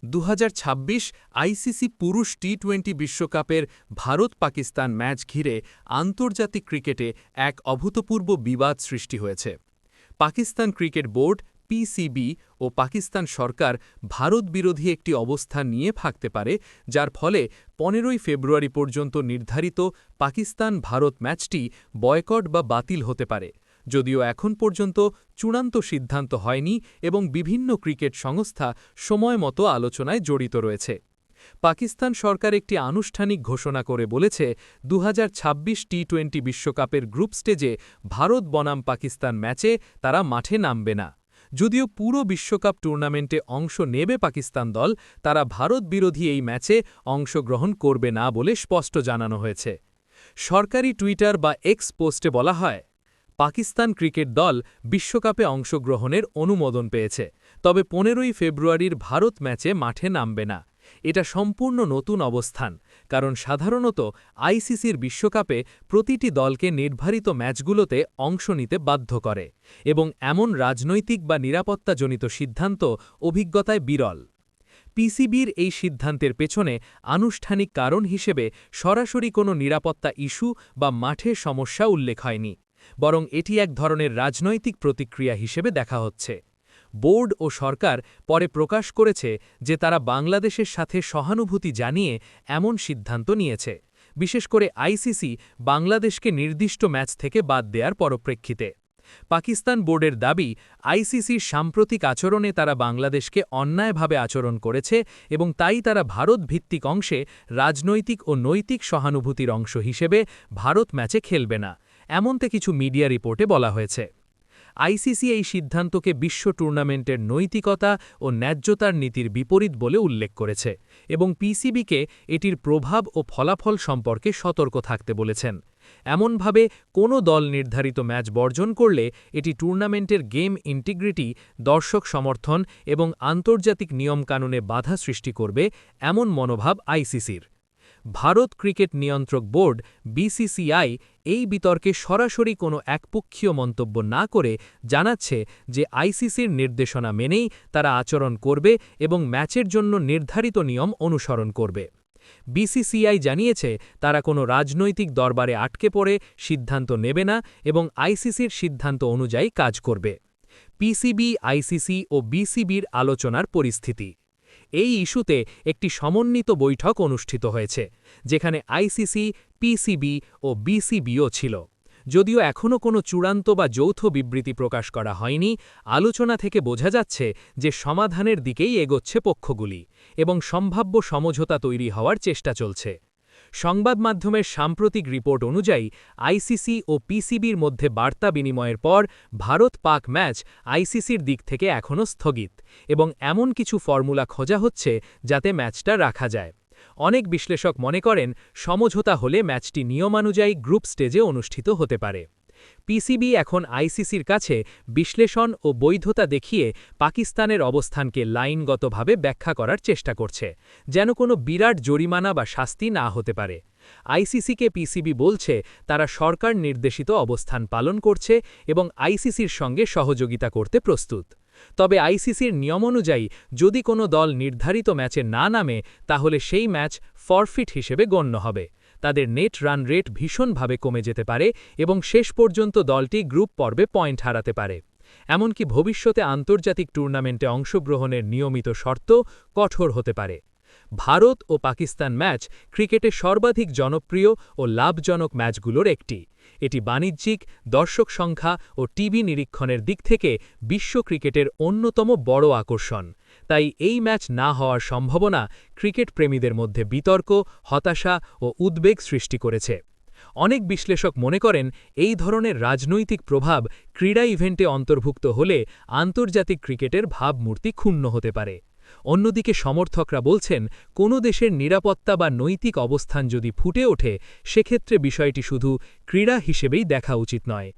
2026 ICC পুরুষ টি-20 বিশ্বকাপের Bharat Pakistan match ঘিরে আন্তর্জাতিক ক্রিকেটে এক অভূতপূর্ব বিবাদ সৃষ্টি হয়েছে। পাকিস্তান ক্রিকেট বোর্ড পিসিবি ও পাকিস্তান সরকার ভারত বিরোধী একটি অবস্থান নিয়ে থাকতে পারে, যার ফলে 15 ফেব্রুয়ারি পর্যন্ত নির্ধারিত পাকিস্তান-ভারত ম্যাচটি বয়কট বা বাতিল হতে পারে, যদিও এখন পর্যন্ত চূড়ান্ত সিদ্ধান্ত হয়নি এবং বিভিন্ন ক্রিকেট সংস্থা সময়মতো আলোচনায় জড়িত রয়েছে। পাকিস্তান সরকার একটি আনুষ্ঠানিক ঘোষণা করে বলেছে, 2026 টি-20 বিশ্বকাপের গ্রুপ স্টেজে ভারত বনাম পাকিস্তান ম্যাচে তারা মাঠে নামবে না। যদিও পুরো বিশ্বকাপ টুর্নামেন্টে অংশ নেবে পাকিস্তান দল, তারা ভারত বিরোধী এই ম্যাচে অংশগ্রহণ করবে না বলে স্পষ্ট জানানো হয়েছে। সরকারি টুইটার বা এক্স পোস্টে বলা হয়, পাকিস্তান ক্রিকেট দল বিশ্বকাপে অংশগ্রহণের অনুমোদন পেয়েছে, তবে 15 ফেব্রুয়ারির ভারত ম্যাচে মাঠে নামবে না। এটা সম্পূর্ণ নতুন অবস্থান, কারণ সাধারণত আইসিসির বিশ্বকাপে প্রতিটি দলকে নির্ধারিত ম্যাচগুলোতে অংশ নিতে বাধ্য করে এবং এমন রাজনৈতিক বা নিরাপত্তাজনিত সিদ্ধান্ত অভিজ্ঞতায় বিরল। পিসিবির এই সিদ্ধান্তের পেছনে আনুষ্ঠানিক কারণ হিসেবে সরাসরি কোনো নিরাপত্তা ইস্যু বা মাঠের সমস্যা উল্লেখ হয়নি, বরং এটি এক ধরনের রাজনৈতিক প্রতিক্রিয়া হিসেবে দেখা হচ্ছে। বোর্ড ও সরকার পরে প্রকাশ করেছে যে তারা বাংলাদেশের সাথে সহানুভূতি জানিয়ে এমন সিদ্ধান্ত নিয়েছে, বিশেষ করে আইসিসি বাংলাদেশকে নির্দিষ্ট ম্যাচ থেকে বাদ দেওয়ার পরিপ্রেক্ষিতে। পাকিস্তান বোর্ডের দাবি, আইসিসির সাম্প্রতিক আচরণে তারা বাংলাদেশকে অন্যায়ভাবে আচরণ করেছে এবং তাই তারা ভারত ভিত্তিক অংশে রাজনৈতিক ও নৈতিক সহানুভূতির অংশ হিসেবে ভারত ম্যাচে খেলবে না, এমনতে কিছু মিডিয়া রিপোর্টে বলা হয়েছে। আইসিসি এই সিদ্ধান্তকে বিশ্ব টুর্নামেন্টের নৈতিকতা ও ন্যায্যতার নীতির বিপরীত বলে উল্লেখ করেছে এবং পিসিবিকে এটির প্রভাব ও ফলাফল সম্পর্কে সতর্ক থাকতে বলেছেন। এমনভাবে কোনো দল নির্ধারিত ম্যাচ বর্জন করলে এটি টুর্নামেন্টের গেম ইন্টিগ্রিটি, দর্শক সমর্থন এবং আন্তর্জাতিক নিয়মকানুনে বাধা সৃষ্টি করবে, এমন মনোভাব আইসিসির। ভারত ক্রিকেট নিয়ন্ত্রক বোর্ড বিসিসিআই এই বিতর্কে সরাসরি কোনো একপক্ষীয় মন্তব্য না করে জানাচ্ছে যে আইসিসির নির্দেশনা মেনেই তারা আচরণ করবে এবং ম্যাচের জন্য নির্ধারিত নিয়ম অনুসরণ করবে। বিসিসিআই জানিয়েছে তারা কোনো রাজনৈতিক দরবারে আটকে পড়ে সিদ্ধান্ত নেবে না এবং আইসিসির সিদ্ধান্ত অনুযায়ী কাজ করবে। পিসিবি, আইসিসি ও বিসিবির আলোচনার পরিস্থিতি। এই ইস্যুতে একটি সমন্বিত বৈঠক অনুষ্ঠিত হয়েছে, যেখানে আইসিসি, পিসিবি ও বিসিবিও ছিল। যদিও এখনও কোনো চূড়ান্ত বা যৌথ বিবৃতি প্রকাশ করা হয়নি, আলোচনা থেকে বোঝা যাচ্ছে যে সমাধানের দিকেই এগোচ্ছে পক্ষগুলি এবং সম্ভাব্য সমঝোতা তৈরি হওয়ার চেষ্টা চলছে। সংবাদ মাধ্যমের সাম্প্রতিক রিপোর্ট অনুযায়ী আইসিসি ও পিসিবির মধ্যে বার্তা বিনিময়ের পর ভারত-পাক ম্যাচ আইসিসির দিক থেকে এখনও স্থগিত এবং এমন কিছু ফর্মুলা খোঁজা হচ্ছে যাতে ম্যাচটা রাখা যায়। অনেক বিশ্লেষক মনে করেন সমঝোতা হলে ম্যাচটি নিয়মানুযায়ী গ্রুপ স্টেজে অনুষ্ঠিত হতে পারে। পিসিবি এখন আইসিসির কাছে বিশ্লেষণ ও বৈধতা দেখিয়ে পাকিস্তানের অবস্থানকে লাইনগতভাবে ব্যাখ্যা করার চেষ্টা করছে, যেন কোনো বিরাট জরিমানা বা শাস্তি না হতে পারে। আইসিসিকে পিসিবি বলছে তারা সরকার নির্দেশিত অবস্থান পালন করছে এবং আইসিসির সঙ্গে সহযোগিতা করতে প্রস্তুত। তবে আইসিসির নিয়ম অনুযায়ী যদি কোনো দল নির্ধারিত ম্যাচে না নামে, তাহলে সেই ম্যাচ ফরফিট হিসেবে গণ্য হবে। তাদের নেট রান রেট ভীষণভাবে কমে যেতে পারে এবং শেষ পর্যন্ত দলটি গ্রুপ পর্বে পয়েন্ট হারাতে পারে। এমনকি ভবিষ্যতে আন্তর্জাতিক টুর্নামেন্টে অংশগ্রহণের নিয়মিত শর্ত কঠোর হতে পারে। ভারত ও পাকিস্তান ম্যাচ ক্রিকেটের সর্বাধিক জনপ্রিয় ও লাভজনক ম্যাচগুলোর একটি। এটি বাণিজ্যিক, দর্শক সংখ্যা ও টিভি নিরীক্ষণের দিক থেকে বিশ্ব ক্রিকেটের অন্যতম বড় আকর্ষণ। তাই এই ম্যাচ না হওয়ার সম্ভাবনা ক্রিকেট প্রেমীদের মধ্যে বিতর্ক, হতাশা ও উদ্বেগ সৃষ্টি করেছে। অনেক বিশ্লেষক মনে করেন এই ধরনের রাজনৈতিক প্রভাব ক্রীড়া ইভেন্টে অন্তর্ভুক্ত হলে আন্তর্জাতিক ক্রিকেটের ভাবমূর্তি ক্ষুণ্ণ হতে পারে। অন্যদিকে সমর্থকরা বলছেন, কোনো দেশের নিরাপত্তা বা নৈতিক অবস্থান যদি ফুটে ওঠে, সেক্ষেত্রে বিষয়টি শুধু ক্রীড়া হিসেবেই দেখা উচিত নয়।